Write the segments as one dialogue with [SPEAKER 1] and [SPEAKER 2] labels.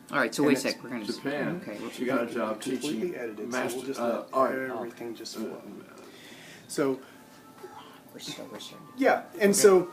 [SPEAKER 1] All right, so wait a sec. We're going to
[SPEAKER 2] Japan.
[SPEAKER 1] Okay.
[SPEAKER 2] She got a job teaching
[SPEAKER 3] edited,
[SPEAKER 2] master
[SPEAKER 3] so we'll just
[SPEAKER 2] art.
[SPEAKER 3] let everything just flow. So,
[SPEAKER 1] We're starting.
[SPEAKER 3] yeah, and so,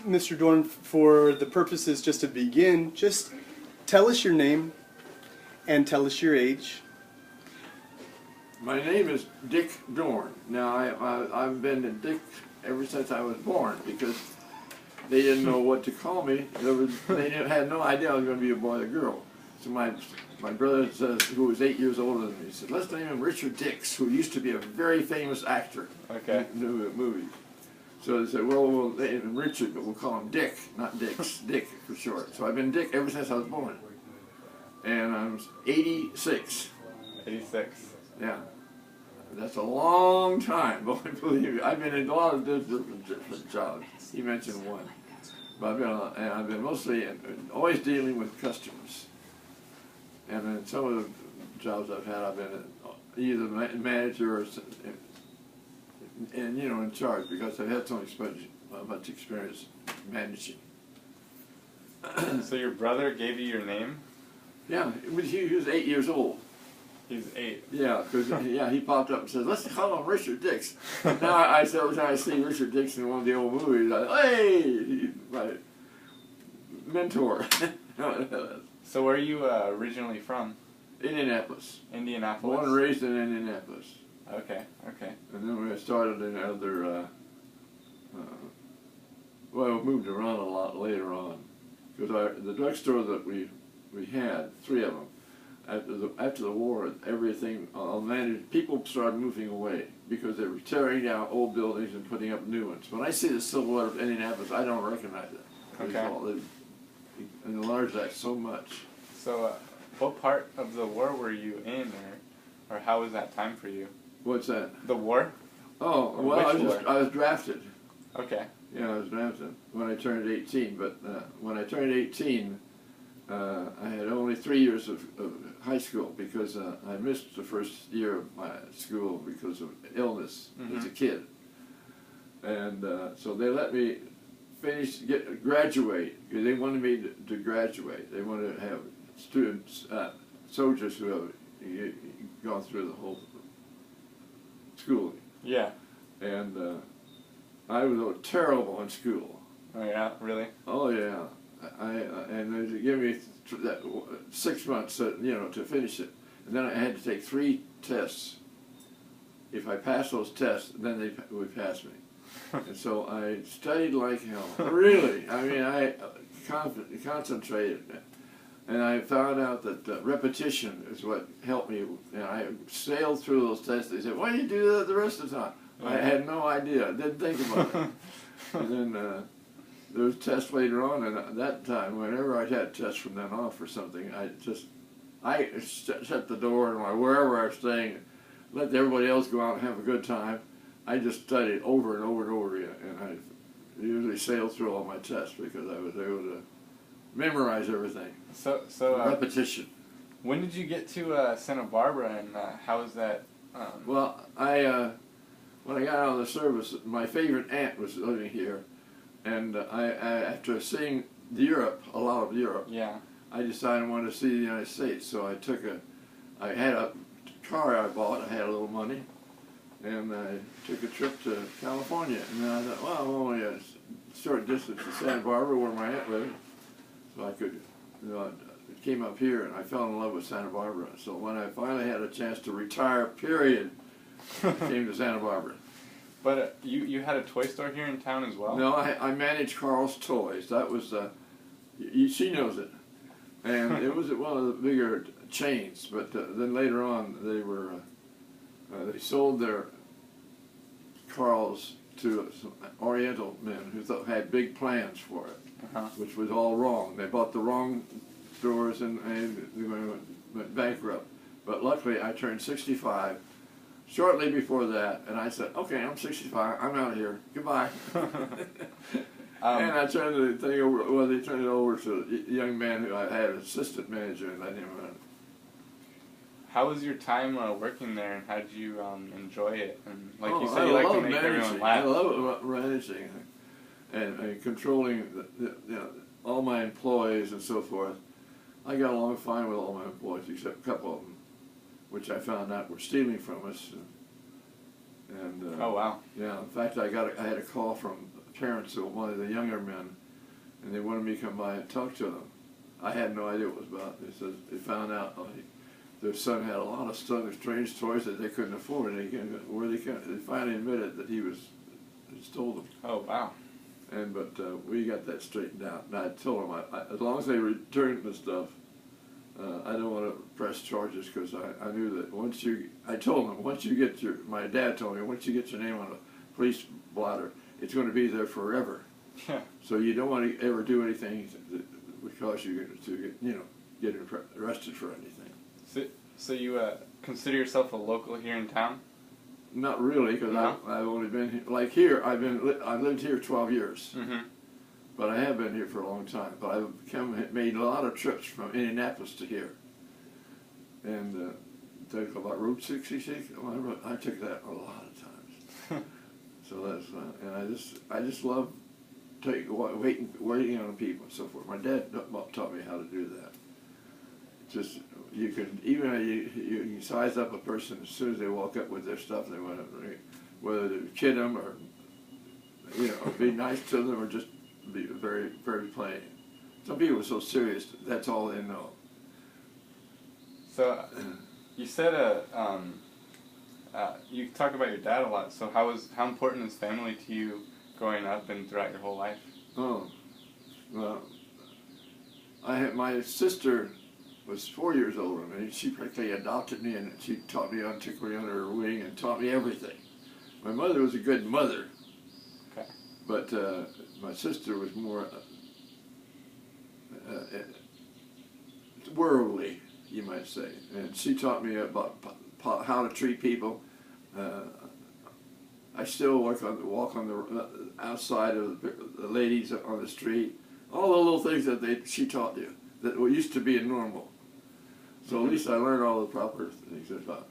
[SPEAKER 3] Mr. Dorn, for the purposes just to begin, just tell us your name and tell us your age.
[SPEAKER 2] My name is Dick Dorn. Now, I've been Dick ever since I was born because they didn't know what to call me. They had no idea I was going to be a boy or girl. So my brother says, who was 8 years older than me, said, let's name him Richard Dix, who used to be a very famous actor in movies. So they said, well, we'll name him Richard, but we'll call him Dick, not Dix, Dick for short. So I've been Dick ever since I was born. And I'm 86.
[SPEAKER 4] 86.
[SPEAKER 2] Yeah. That's a long time, believe me. I've been in a lot of different jobs. He mentioned one. But I've been mostly, always dealing with customers. And then some of the jobs I've had, I've been either manager or, and you know, in charge because I've had so much experience managing.
[SPEAKER 4] So your brother gave you your name?
[SPEAKER 2] Yeah, he was 8 years old.
[SPEAKER 4] He's 8.
[SPEAKER 2] Yeah, because he popped up and said, "Let's call him Richard Dix." Now I said every time I see Richard Dix in one of the old movies, hey, he's my mentor.
[SPEAKER 4] So where are you originally from?
[SPEAKER 2] Indianapolis.
[SPEAKER 4] Indianapolis.
[SPEAKER 2] Born and raised in Indianapolis.
[SPEAKER 4] Okay. Okay.
[SPEAKER 2] And then we started in other. Well, we moved around a lot later on, because the drugstore that we had, 3 of them. After the war, everything, people started moving away because they were tearing down old buildings and putting up new ones. When I see the silhouette of Indianapolis, I don't recognize it.
[SPEAKER 4] Okay.
[SPEAKER 2] They enlarged that so much.
[SPEAKER 4] So, what part of the war were you in, or how was that time for you?
[SPEAKER 2] What's that?
[SPEAKER 4] The war?
[SPEAKER 2] Oh,
[SPEAKER 4] Or
[SPEAKER 2] well, I was drafted.
[SPEAKER 4] Okay.
[SPEAKER 2] Yeah, I was drafted when I turned 18. But when I turned 18, I had only 3 years of high school because I missed the first year of my school because of illness as a kid. And so they let me graduate, because they wanted me to graduate. They wanted to have students, soldiers who have gone through the whole schooling.
[SPEAKER 4] Yeah.
[SPEAKER 2] And I was terrible in school.
[SPEAKER 4] Oh yeah, really?
[SPEAKER 2] Oh yeah. And they give me 6 months, to finish it, and then I had to take 3 tests. If I passed those tests, then they would pass me. And so I studied like hell. Really, I mean, I concentrated, and I found out that repetition is what helped me. And I sailed through those tests. They said, "Why do you do that the rest of the time?" I had no idea. I didn't think about it. And then. There was tests later on, and at that time, whenever I had tests from then on for something, I shut the door and wherever I was staying, let everybody else go out and have a good time. I just studied over and over and over again, and I usually sailed through all my tests because I was able to memorize everything.
[SPEAKER 4] So
[SPEAKER 2] repetition.
[SPEAKER 4] When did you get to Santa Barbara, and how was that?
[SPEAKER 2] Well, when I got out of the service, my favorite aunt was living here. And I after seeing a lot of Europe, I decided I wanted to see the United States. So I had a car I bought. I had a little money, and I took a trip to California. And then I thought, well, I'm only a short distance to Santa Barbara, where my aunt lived, so I could, came up here, and I fell in love with Santa Barbara. So when I finally had a chance to retire, I came to Santa Barbara.
[SPEAKER 4] But you had a toy store here in town as well?
[SPEAKER 2] No, I managed Carl's Toys. That was, she knows it. And it was one of the bigger chains. But then later on, they sold their Carl's to some Oriental men who had big plans for it, which was all wrong. They bought the wrong stores and they went bankrupt. But luckily, I turned 65. Shortly before that, and I said, "Okay, I'm 65. I'm out of here. Goodbye." And I turned the thing over. Well, they turned it over to a young man who I had an assistant manager, and I didn't run it.
[SPEAKER 4] How was your time working there, and how did you enjoy it? And like you said, you like to make everyone laugh.
[SPEAKER 2] I love managing and controlling all my employees and so forth. I got along fine with all my employees except a couple of them, which I found out were stealing from us. And
[SPEAKER 4] Oh wow.
[SPEAKER 2] yeah, in fact, I had a call from parents of one of the younger men, and they wanted me to come by and talk to them. I had no idea what it was about. They said they found out their son had a lot of strange toys that they couldn't afford, and they finally admitted that he stole them.
[SPEAKER 4] Oh wow.
[SPEAKER 2] But we got that straightened out. And I told them, as long as they returned the stuff, I don't want to press charges, because I knew that I told them, once you get my dad told me, once you get your name on a police blotter, it's going to be there forever.
[SPEAKER 4] Yeah.
[SPEAKER 2] So you don't want to ever do anything that would cause you to get arrested for anything.
[SPEAKER 4] So you consider yourself a local here in town?
[SPEAKER 2] Not really, because
[SPEAKER 4] No?
[SPEAKER 2] I've only been here, like here, I've lived here 12 years.
[SPEAKER 4] Mm-hmm.
[SPEAKER 2] But I have been here for a long time. But I've made a lot of trips from Indianapolis to here. And talk about Route 66. I took that a lot of times. So that's and I just love waiting on people and so forth. My dad taught me how to do that. Just you can size up a person as soon as they walk up with their stuff. They want to, whether to kid them or be nice to them, or just be very, very plain. Some people are so serious, that's all they know.
[SPEAKER 4] So you said you talk about your dad a lot. So how important is family to you growing up and throughout your whole life?
[SPEAKER 2] Oh, well, my sister was 4 years older than me. She practically adopted me, and she taught me took me under her wing and taught me everything. My mother was a good mother.
[SPEAKER 4] Okay.
[SPEAKER 2] But my sister was more worldly, you might say, and she taught me about how to treat people. I still walk on the outside of the ladies on the street. All the little things that she taught you that used to be normal. So at least I learned all the proper things about,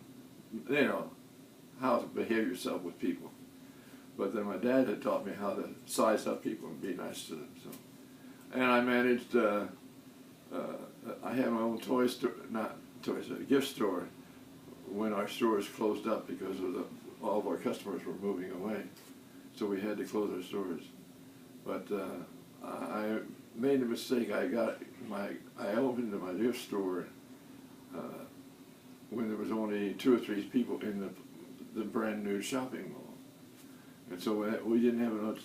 [SPEAKER 2] how to behave yourself with people. But then my dad had taught me how to size up people and be nice to them. So, and I managed. I had my own toy store, not toys, a gift store, when our stores closed up because all of our customers were moving away. So we had to close our stores. But I made a mistake. I opened my gift store when there was only 2 or 3 people in the brand new shopping mall. And so we didn't have enough,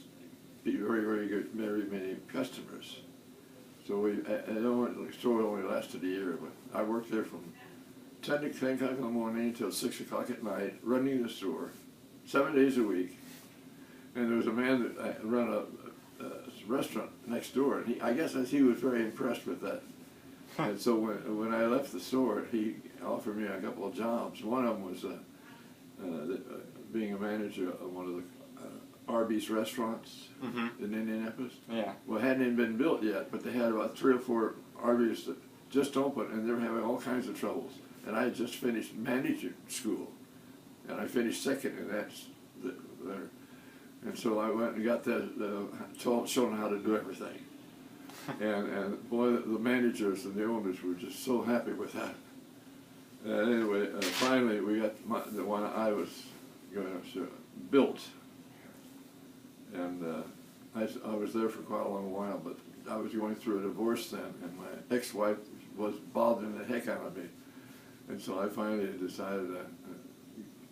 [SPEAKER 2] very many customers. So the store only lasted a year. But I worked there from 10 o'clock in the morning until 6 o'clock at night, running the store, 7 days a week. And there was a man that ran a restaurant next door, and I guess he was very impressed with that. And so when I left the store, he offered me a couple of jobs. One of them was being a manager of one of the Arby's restaurants in Indianapolis.
[SPEAKER 4] Yeah.
[SPEAKER 2] Well, it hadn't even been built yet, but they had about 3 or 4 Arby's that just opened, and they were having all kinds of troubles. And I had just finished manager school, and I finished second in that there. And so I went and got showed them how to do everything. and boy, the managers and the owners were just so happy with that. Anyway, finally we got the one I was going to built. And I was there for quite a long while, but I was going through a divorce then, and my ex-wife was bothering the heck out of me. And so I finally decided to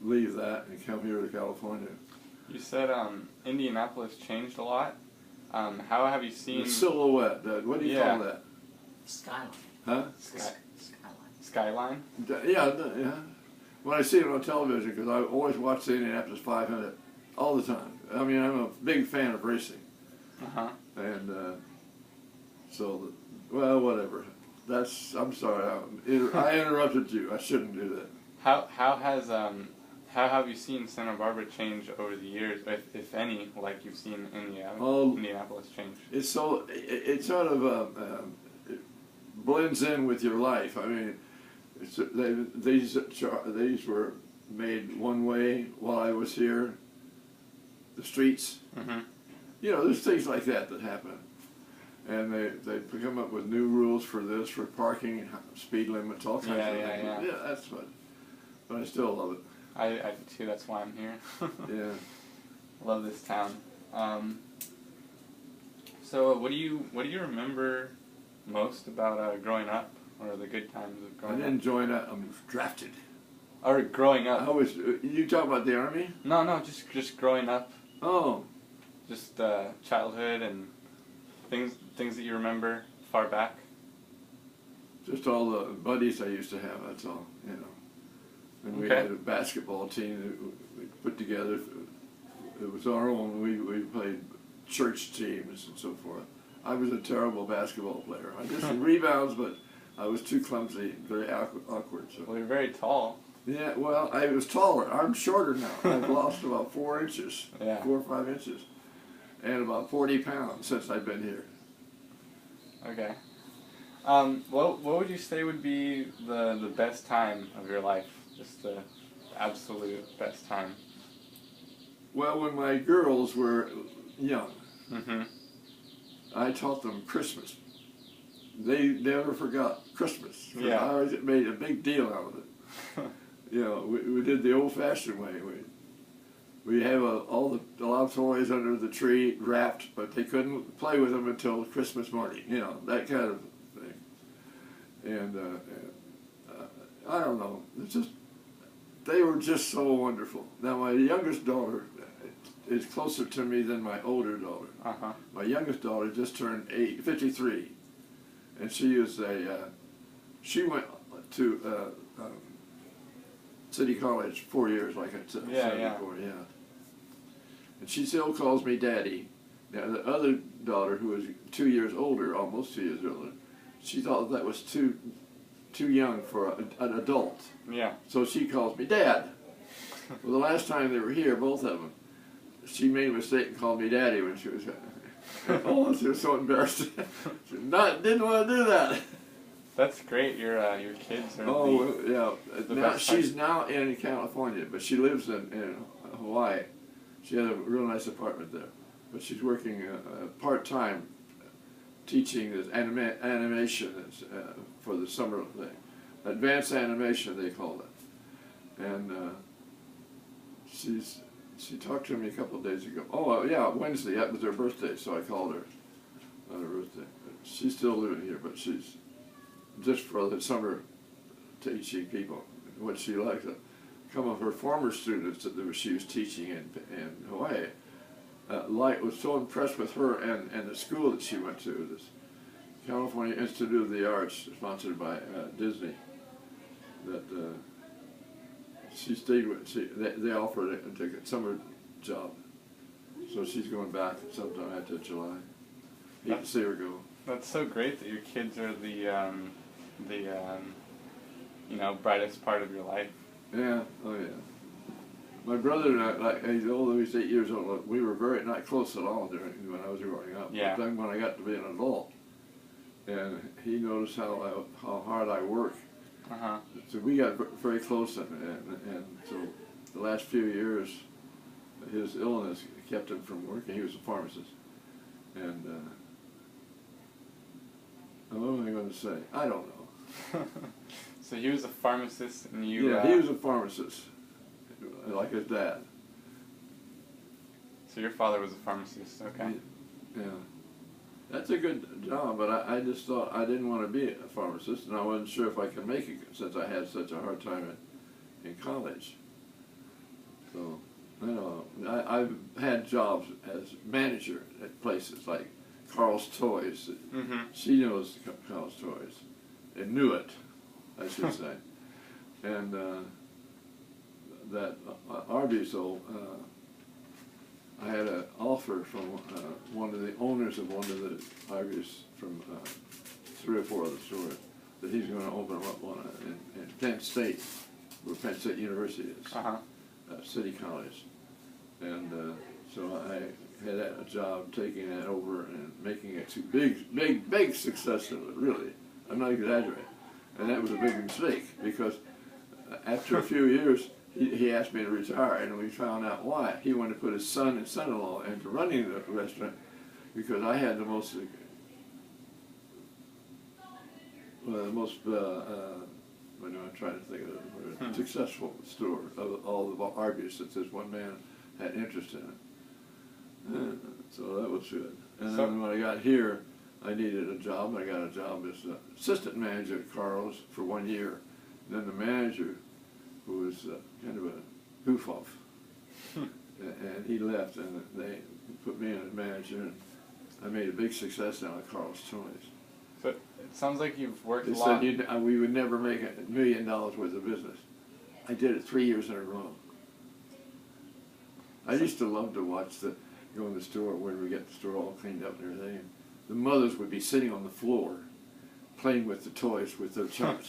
[SPEAKER 2] leave that and come here to California.
[SPEAKER 4] You said Indianapolis changed a lot. How have you seen...
[SPEAKER 2] The silhouette, what do you call that?
[SPEAKER 1] Skyline.
[SPEAKER 2] Huh?
[SPEAKER 1] Skyline.
[SPEAKER 4] Skyline?
[SPEAKER 2] Yeah. When I see it on television, because I always watch the Indianapolis 500 all the time. I mean, I'm a big fan of racing.
[SPEAKER 4] Uh-huh.
[SPEAKER 2] And whatever. I'm sorry. I interrupted you. I shouldn't do that.
[SPEAKER 4] How have you seen Santa Barbara change over the years, if any, like you've seen Indianapolis change?
[SPEAKER 2] It sort of it blends in with your life. I mean, these were made one way while I was here. The streets, there's things like that happen, and they come up with new rules for this, for parking, speed limits, all kinds of things. Yeah, that's fun. But I still love it.
[SPEAKER 4] I do too. That's why I'm here.
[SPEAKER 2] Yeah.
[SPEAKER 4] Love this town. So what do you remember most about growing up, or the good times of
[SPEAKER 2] I
[SPEAKER 4] growing up?
[SPEAKER 2] didn't join up. I was drafted.
[SPEAKER 4] Or growing up?
[SPEAKER 2] I was. You talk about the Army?
[SPEAKER 4] No, just growing up.
[SPEAKER 2] Oh.
[SPEAKER 4] Just childhood and things that you remember far back.
[SPEAKER 2] Just all the buddies I used to have. That's all. You know. And we had a basketball team that we put together. It was our own. We played church teams and so forth. I was a terrible basketball player. I did some rebounds, but I was too clumsy, very awkward. So.
[SPEAKER 4] Well, you're very tall.
[SPEAKER 2] Yeah, well, I was taller. I'm shorter now. I've lost about 4 inches, 4 or 5 inches, and about 40 pounds since I've been here.
[SPEAKER 4] Okay. What would you say would be the best time of your life? Just the absolute best time.
[SPEAKER 2] Well, when my girls were young,
[SPEAKER 4] Mm-hmm.
[SPEAKER 2] I taught them Christmas. They never forgot Christmas.
[SPEAKER 4] Yeah.
[SPEAKER 2] I always made a big deal out of it. You know, we did the old-fashioned way. We have a lot of toys under the tree wrapped, but they couldn't play with them until Christmas morning. You know, that kind of thing. And I don't know. They were just so wonderful. Now my youngest daughter is closer to me than my older daughter.
[SPEAKER 4] Uh-huh.
[SPEAKER 2] My youngest daughter just turned 53, and she she went to City College 4 years, like I said before. Yeah. And she still calls me Daddy. Now the other daughter, who was 2 years older, almost 2 years older, she thought that was too young for an adult.
[SPEAKER 4] Yeah.
[SPEAKER 2] So she calls me Dad. Well, the last time they were here, both of them, she made a mistake and called me Daddy when she was. Oh, she was so embarrassed. She didn't want to do that.
[SPEAKER 4] That's great. Your kids are.
[SPEAKER 2] She's now in California, but she lives in Hawaii. She has a real nice apartment there, but she's working part-time teaching this animation for the summer thing. Advanced animation, they call it. And she talked to me a couple of days ago. Oh, yeah, Wednesday. That was her birthday, so I called her on her birthday. She's still living here, but she's just for the summer teaching people. What she liked, some of her former students that she was teaching in Hawaii, was so impressed with her and the school that she went to, this California Institute of the Arts, sponsored by Disney, that she stayed with. They offered a summer job, so she's going back sometime after July. You can see her go.
[SPEAKER 4] That's so great that your kids are the brightest part of your life.
[SPEAKER 2] Yeah. Oh yeah. My brother and I, although he's 8 years old, we were not close at all when I was growing up.
[SPEAKER 4] Yeah.
[SPEAKER 2] But then when I got to be an adult, and he noticed how hard I work.
[SPEAKER 4] Uh-huh.
[SPEAKER 2] So we got very close, and so the last few years, his illness kept him from working. He was a pharmacist, and what was I going to say? I don't know.
[SPEAKER 4] So he was a pharmacist, and you...
[SPEAKER 2] Yeah, he was a pharmacist, like his dad.
[SPEAKER 4] So your father was a pharmacist, okay.
[SPEAKER 2] Yeah. That's a good job, but I just thought I didn't want to be a pharmacist, and I wasn't sure if I could make it since I had such a hard time in college. So, I've had jobs as manager at places like Carl's Toys.
[SPEAKER 4] Mm-hmm.
[SPEAKER 2] She knows Carl's Toys, and knew it, I should say. And that Arby's, I had an offer from one of the owners of one of the Arby's from 3 or 4 other stores that he's going to open up one in Penn State, where Penn State University is, City College. And so I had a job taking that over and making it a big success of it, really. I'm not exaggerating. And that was a big mistake, because after a few years, he asked me to retire, and we found out why. He wanted to put his son and son-in-law into running the restaurant, because I had the most the most, what am I trying to think of, successful store of all the artists that this one man had interest in it. And so that was good. And then when I got here, I needed a job. I got a job as assistant manager at Carl's for 1 year. And then the manager, who was kind of a goof-off, and he left, and they put me in as manager, and I made a big success out of Carl's Toys.
[SPEAKER 4] So it sounds like you've worked
[SPEAKER 2] They
[SPEAKER 4] a lot.
[SPEAKER 2] said we would never make $1 million worth of business. I did it 3 years in a row. I used to love to go in the store when we get the store all cleaned up and everything. The mothers would be sitting on the floor playing with the toys with their child.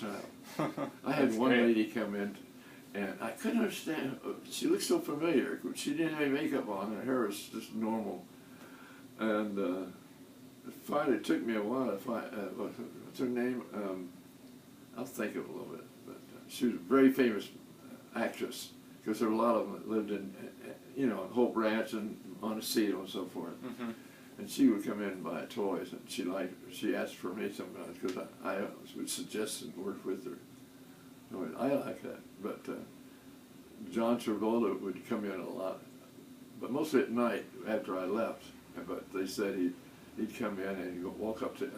[SPEAKER 2] I had one lady come in, and I couldn't understand. She looked so familiar. She didn't have any makeup on. Her hair was just normal. And finally, it took me a while to find, what's her name? I'll think of it a little bit. But she was a very famous actress, because there were a lot of them that lived in, Hope Ranch and Montecito and so forth. Mm-hmm. And she would come in and buy toys, and she asked for me sometimes, because I would suggest and work with her. I like that. But John Travolta would come in a lot, but mostly at night after I left. But they said he'd come in and he'd walk up to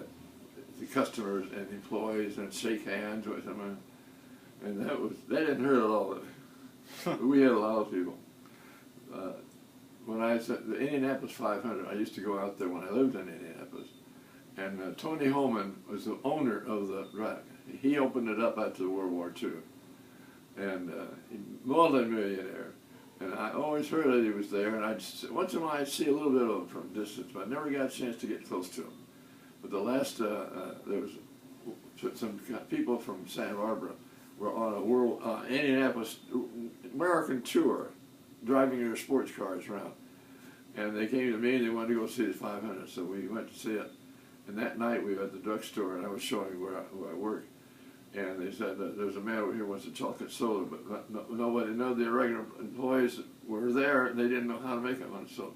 [SPEAKER 2] the customers and employees and shake hands with them, and that didn't hurt at all. We had a lot of people. When I said the Indianapolis 500, I used to go out there when I lived in Indianapolis, and Tony Holman was the owner of the rack. He opened it up after World War II, and multi-millionaire. And I always heard that he was there, and once in a while I'd see a little bit of him from a distance, but I never got a chance to get close to him. But the last, there was some people from Santa Barbara were on a Indianapolis American tour, driving their sports cars around. And they came to me and they wanted to go see the 500, so we went to see it. And that night we were at the drugstore, and I was showing where I work. And they said that there's a man over here who wants a chocolate soda, but nobody, none of the regular employees were there, and they didn't know how to make one. So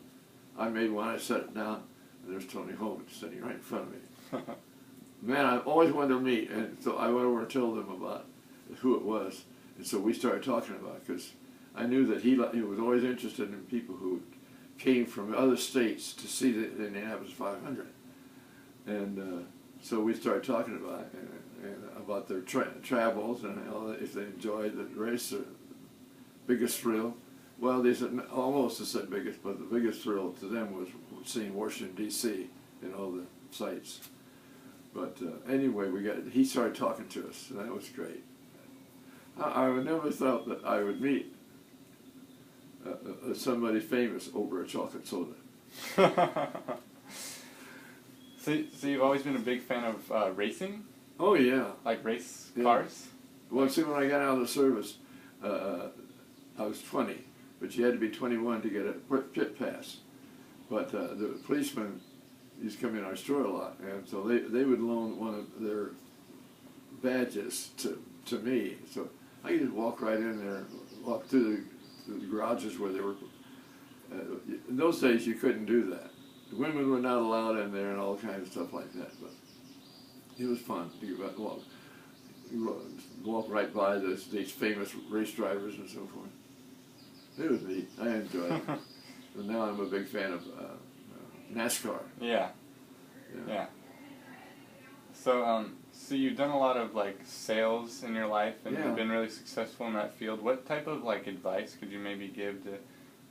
[SPEAKER 2] I made one, I set it down, and there's Tony Holman sitting right in front of me. Man, I've always wanted to meet, and so I went over and told them about who it was. And so we started talking about it, because I knew that he was always interested in people who came from other states to see the Indianapolis 500. And so we started talking about it, and about their travels, and if they enjoyed the race, the biggest thrill. Well, they said almost the same biggest, but the biggest thrill to them was seeing Washington D.C. and all the sights. But anyway, he started talking to us, and that was great. I would never thought that I would meet somebody famous over a chocolate soda.
[SPEAKER 4] So you've always been a big fan of racing?
[SPEAKER 2] Oh yeah.
[SPEAKER 4] Like race cars?
[SPEAKER 2] Well, see, when I got out of the service, I was 20, but you had to be 21 to get a pit pass. But the policemen used to come in our store a lot, and so they would loan one of their badges to me. So I could just walk right in there, walk through the garages where they were. In those days, you couldn't do that. The women were not allowed in there and all kinds of stuff like that. But it was fun to walk right by these famous race drivers and so forth. It was neat. I enjoyed it. And now I'm a big fan of NASCAR.
[SPEAKER 4] Yeah. So you've done a lot of sales in your life, and you've been really successful in that field. What type of advice could you maybe give to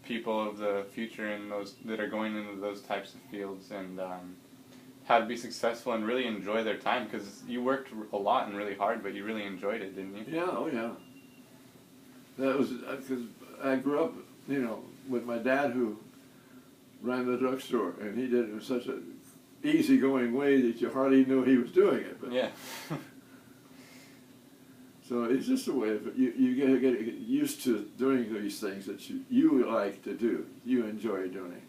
[SPEAKER 4] people of the future and those that are going into those types of fields, and how to be successful and really enjoy their time? Because you worked a lot and really hard, but you really enjoyed it, didn't you?
[SPEAKER 2] Yeah, oh yeah. That was because I grew up, with my dad who ran the drugstore, and he did it in such a easygoing way that you hardly knew he was doing it. But
[SPEAKER 4] yeah.
[SPEAKER 2] So it's just a way of you get used to doing these things that you like to do, you enjoy doing,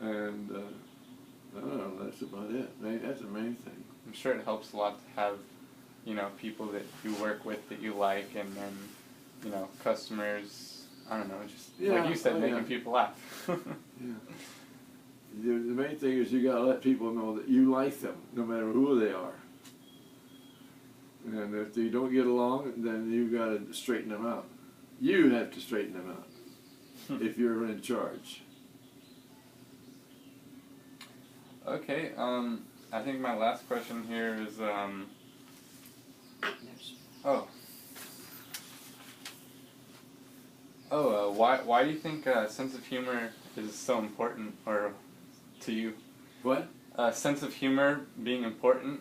[SPEAKER 2] and I don't know. That's about it. That's the main thing.
[SPEAKER 4] I'm sure it helps a lot to have, people that you work with that you like, and then, customers. I don't know, just like you said, making people laugh.
[SPEAKER 2] Yeah. The main thing is you got to let people know that you like them, no matter who they are. And if you don't get along, then you've got to straighten them out. You have to straighten them out if you're in charge.
[SPEAKER 4] Okay, I think my last question here is, why do you think sense of humor is so important, or to you?
[SPEAKER 2] What?
[SPEAKER 4] Sense of humor being important.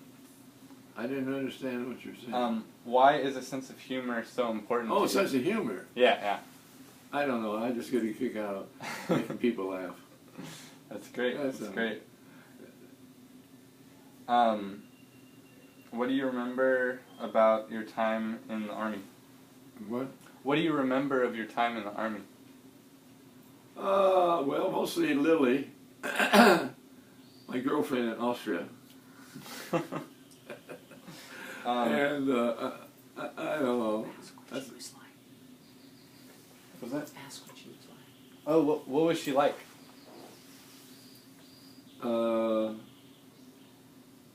[SPEAKER 2] I didn't understand what you're saying.
[SPEAKER 4] Why is a sense of humor so important?
[SPEAKER 2] Oh,
[SPEAKER 4] to
[SPEAKER 2] sense
[SPEAKER 4] you?
[SPEAKER 2] of humor.
[SPEAKER 4] Yeah.
[SPEAKER 2] I don't know. I just get a kick out of making people laugh.
[SPEAKER 4] That's great. That's great. What do you remember about your time in the Army?
[SPEAKER 2] What?
[SPEAKER 4] What do you remember of your time in the Army?
[SPEAKER 2] Well, mostly Lily, my girlfriend in Austria. And I don't know.
[SPEAKER 1] Ask what she was like.
[SPEAKER 4] Was that?
[SPEAKER 1] Ask what she was like.
[SPEAKER 4] Oh, what was she like?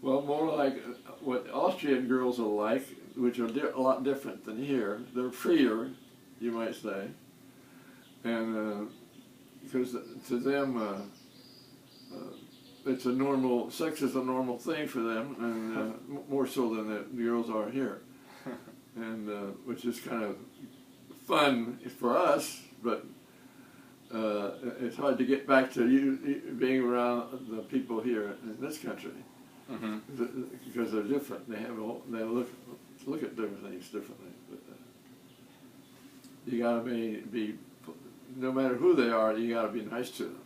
[SPEAKER 2] Well, more like what Austrian girls are like, which are a lot different than here. They're freer, you might say, and because to them, it's a normal. Sex is a normal thing for them, and more so than the girls are here, and which is kind of fun for us, but. It's hard to get back to you being around the people here in this country, because they're different. They look at different things differently. But, you gotta be no matter who they are, you gotta be nice to them.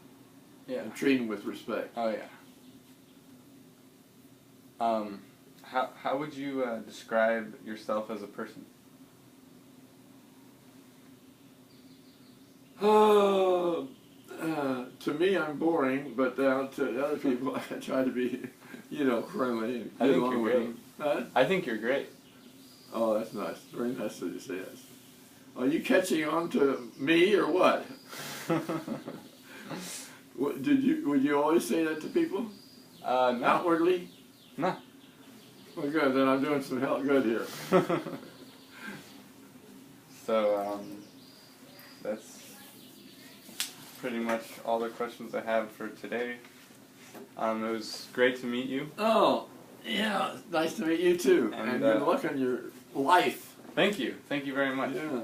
[SPEAKER 4] Yeah.
[SPEAKER 2] And treat them with respect.
[SPEAKER 4] Oh yeah. How would you describe yourself as a person?
[SPEAKER 2] To me, I'm boring, but to other people, I try to be, friendly and
[SPEAKER 4] I
[SPEAKER 2] get
[SPEAKER 4] think
[SPEAKER 2] along
[SPEAKER 4] you're
[SPEAKER 2] with
[SPEAKER 4] great.
[SPEAKER 2] them. Huh?
[SPEAKER 4] I think you're great.
[SPEAKER 2] Oh, that's nice. Very nice of you to say that. Are you catching on to me or what? Would you always say that to people?
[SPEAKER 4] No.
[SPEAKER 2] Outwardly?
[SPEAKER 4] No.
[SPEAKER 2] Well, good. Then I'm doing some good here.
[SPEAKER 4] So, that's pretty much all the questions I have for today. It was great to meet you.
[SPEAKER 2] Oh, yeah. Nice to meet you too. And good luck on your life.
[SPEAKER 4] Thank you. Thank you very much.
[SPEAKER 2] Yeah.